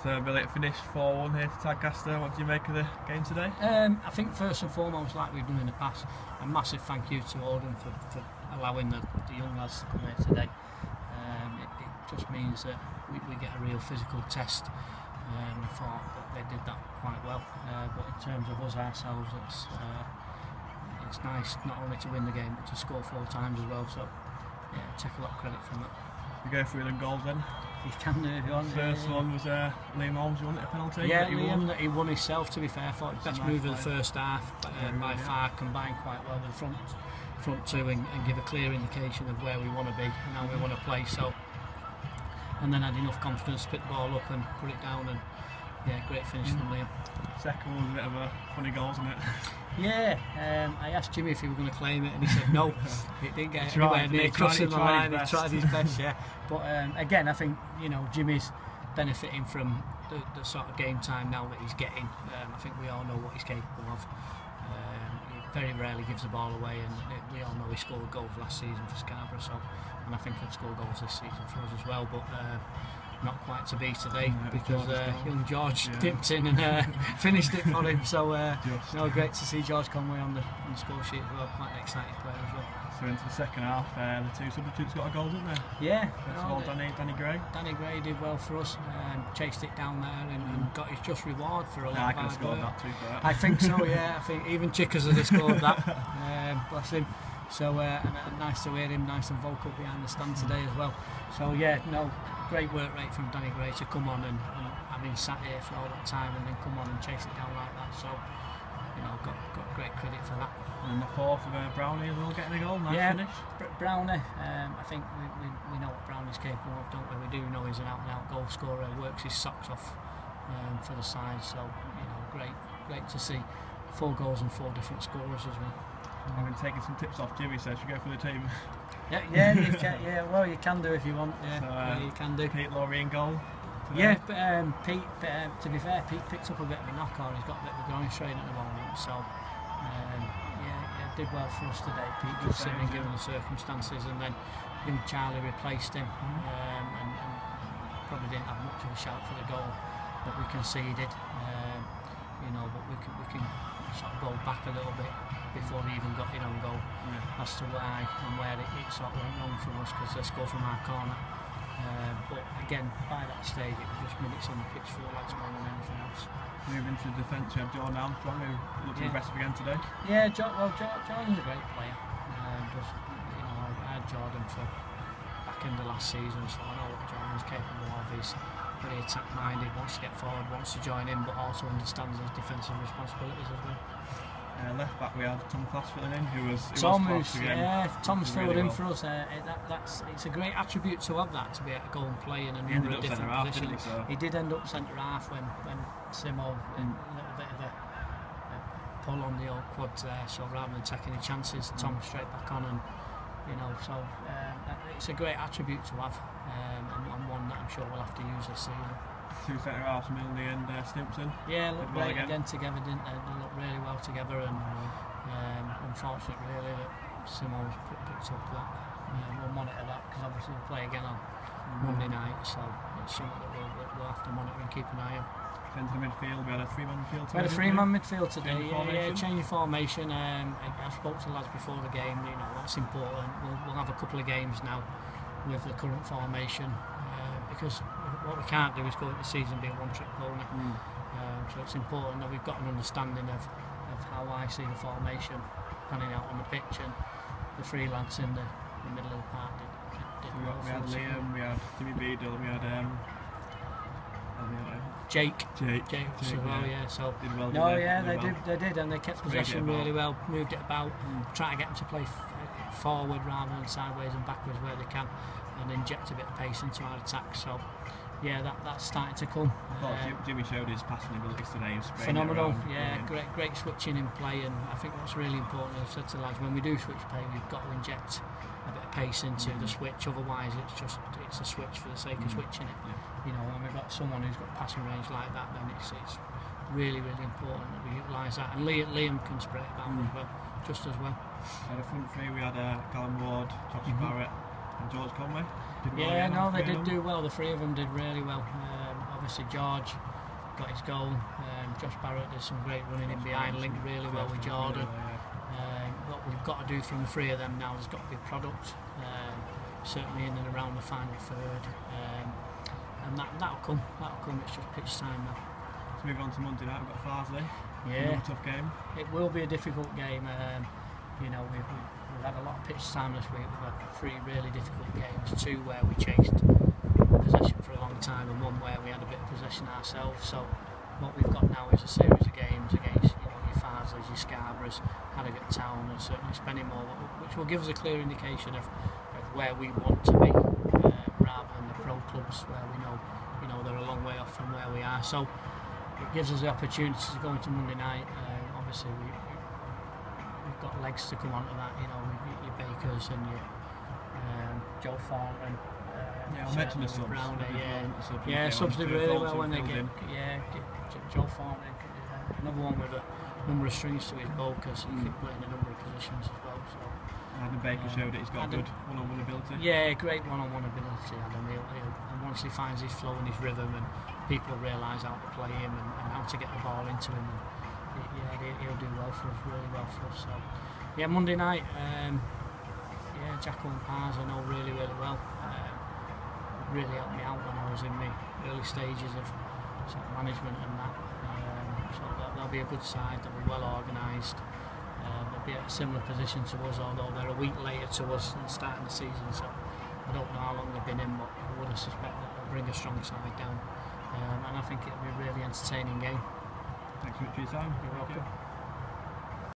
So Billy, it finished 4-1 here to Tadcaster. What do you make of the game today? I think first and foremost, like we've done in the past, a massive thank you to Oldham for allowing the young lads to come here today. It just means that we get a real physical test. I thought that they did that quite well, but in terms of us ourselves, it's nice not only to win the game but to score 4 times as well. So yeah, take a lot of credit from it. You go through the goals then. You can do if you want. First one was Liam Holmes. You wanted a penalty? Yeah, Liam, he won himself. To be fair, I thought his best move of the first half by far, combined quite well with the front two and give a clear indication of where we want to be and how we want to play. So, and then had enough confidence to pick the ball up and put it down, and yeah, great finish from Liam. Second one was a bit of a funny goal, wasn't it? Yeah, I asked Jimmy if he was going to claim it, and he said no. It didn't get anywhere near crossing the line. He tried his best, yeah. But again, I think Jimmy's benefiting from the sort of game time now that he's getting. I think we all know what he's capable of. He very rarely gives the ball away, and we all know he scored goals last season for Scarborough. So, and I think he'll score goals this season for us as well. But not quite to be today, because young George dipped in and finished it for him. So great to see George Conway on the score sheet as well. Quite an exciting player as well. So into the second half, the 2 substitutes got a goal, didn't they? Yeah. First of all, Danny Gray. Danny Gray did well for us. Chased it down there and got his just reward for a lot I of could have hard scored work. that too for that. I think so. Yeah, I think even Chickers would have scored that. Bless him. So and nice to hear him, nice and vocal behind the stand today as well. So yeah, great work rate from Danny Gray to come on and having sat here for all that time and then come on and chase it down like that. So got great credit for that. And the fourth of Brownie as well, getting a goal. Nice finish. Brownie. I think we know what Brownie's capable of, don't we? We do know he's an out-and-out goal scorer. Works his socks off for the side. So great to see 4 goals and 4 different scorers as well. I've been taking some tips off Jimmy, so should we go for the team? Yeah, you can, well, you can do if you want. Yeah, so, you can do. Pete Laurie in goal today. Yeah, but Pete, to be fair, Pete picked up a bit of a knock on. He's got a bit of a groin strain at the moment, so did well for us today. Pete was sitting given the circumstances, and then young Charlie replaced him, and probably didn't have much of a shout for the goal that we conceded. But we can sort of go back a little bit before he even got in on goal as to why and where it sort of went wrong for us, because they scored from our corner. But again, by that stage it was just minutes on the pitch for the lads more than anything else. Moving to the defence, you had Jordan Armstrong, who looked impressive again today. Yeah, Jordan's a great player. I had Jordan for back in the last season, so I know what Jordan's capable of. He's pretty attack-minded, wants to get forward, wants to join in, but also understands his defensive responsibilities as well. Left back we had Tom Class filling in, who was Tom's filled really in well for us. It's a great attribute to have that, to be able to go and play in a number of different positions. He did end up centre half when Simo in a little bit of a pull on the old quads there. So rather than taking any chances, Tom straight back on, and it's a great attribute to have, and one that I'm sure we'll have to use this season. 2 centre halves, Milne and Stimpson. Yeah, looked great again together, didn't they? They looked really well together, and unfortunate really that Simo's picked up that. We'll monitor that, because obviously we'll play again on Monday night, so it's something that we'll have to monitor and keep an eye on. Into the midfield, we had a 3-man midfield today. We had a 3-man midfield today, changing formation. I spoke to the lads before the game, that's important. We'll have a couple of games now with the current formation, because what we can't do is go into the season be a one-trick pony. So it's important that we've got an understanding of how I see the formation panning out on the pitch, and the 3 lads in the middle of the park did well. We had Liam, we had Jimmy Beadle, we had Jake as well, yeah. So did well, they did, and they kept possession really well, moved it about, trying to get them to play forward rather than sideways and backwards where they can, and inject a bit of pace into our attack. So yeah, that's starting to come. Jimmy showed his passing abilities today. Phenomenal, great switching in play, and I think what's really important, I've said to the lads, when we do switch play, we've got to inject a bit of pace into the switch, otherwise it's a switch for the sake of switching it. When we've got someone who's got passing range like that, then it's really important that we utilise that, and Liam can spray it about as well, just as well. At the front 3 we had Callum Ward, Josh Barrett and George Conway. They did do well. The 3 of them did really well. obviously George got his goal. Josh Barrett did some great running in behind, linked really well with Jordan. What we've got to do from the three of them now has got to be product, certainly in and around the final third, and that'll come. It's just pitch time now. Let's move on to Monday night. We've got Farsley. Yeah, another tough game. It will be a difficult game. You know, we've had a lot of pitch time this week. We've had 3 really difficult games, 2 where we chased possession for a long time, and 1 where we had a bit of possession ourselves. So what we've got now is a series of games against, you know, your Farsleys, your Scarboroughs, Harrogate Town, and certainly Spennymoor, which will give us a clear indication of where we want to be, rather than the pro clubs where we know, you know, they're a long way off from where we are. So it gives us the opportunity to go into Monday night. Obviously, we've got legs to come onto that. You know, your Bakers and your Joe Thornton. Yeah, I mentioned the subs. Subs did really well when they get. Joe Thornton, another one with a number of strings to his bow, because he can play in a number of positions as well. So. Adam Baker showed it. He's got good one-on-one ability. Yeah, great one-on-one ability. Adam, and once he finds his flow and his rhythm, and people realise how to play him and how to get the ball into him, and he'll do well for us, really well for us. So, yeah, Monday night. Jacko and Pars I know really well. Really helped me out when I was in my early stages of sort of management and that. So they'll be a good side. They'll be well organised. They'll be at a similar position to us, although they're a week later to us than starting the season. So I don't know how long they've been in, but I would have suspect that they'll bring a strong side down. And I think it'll be a really entertaining game. Thanks so much for your time. You're welcome.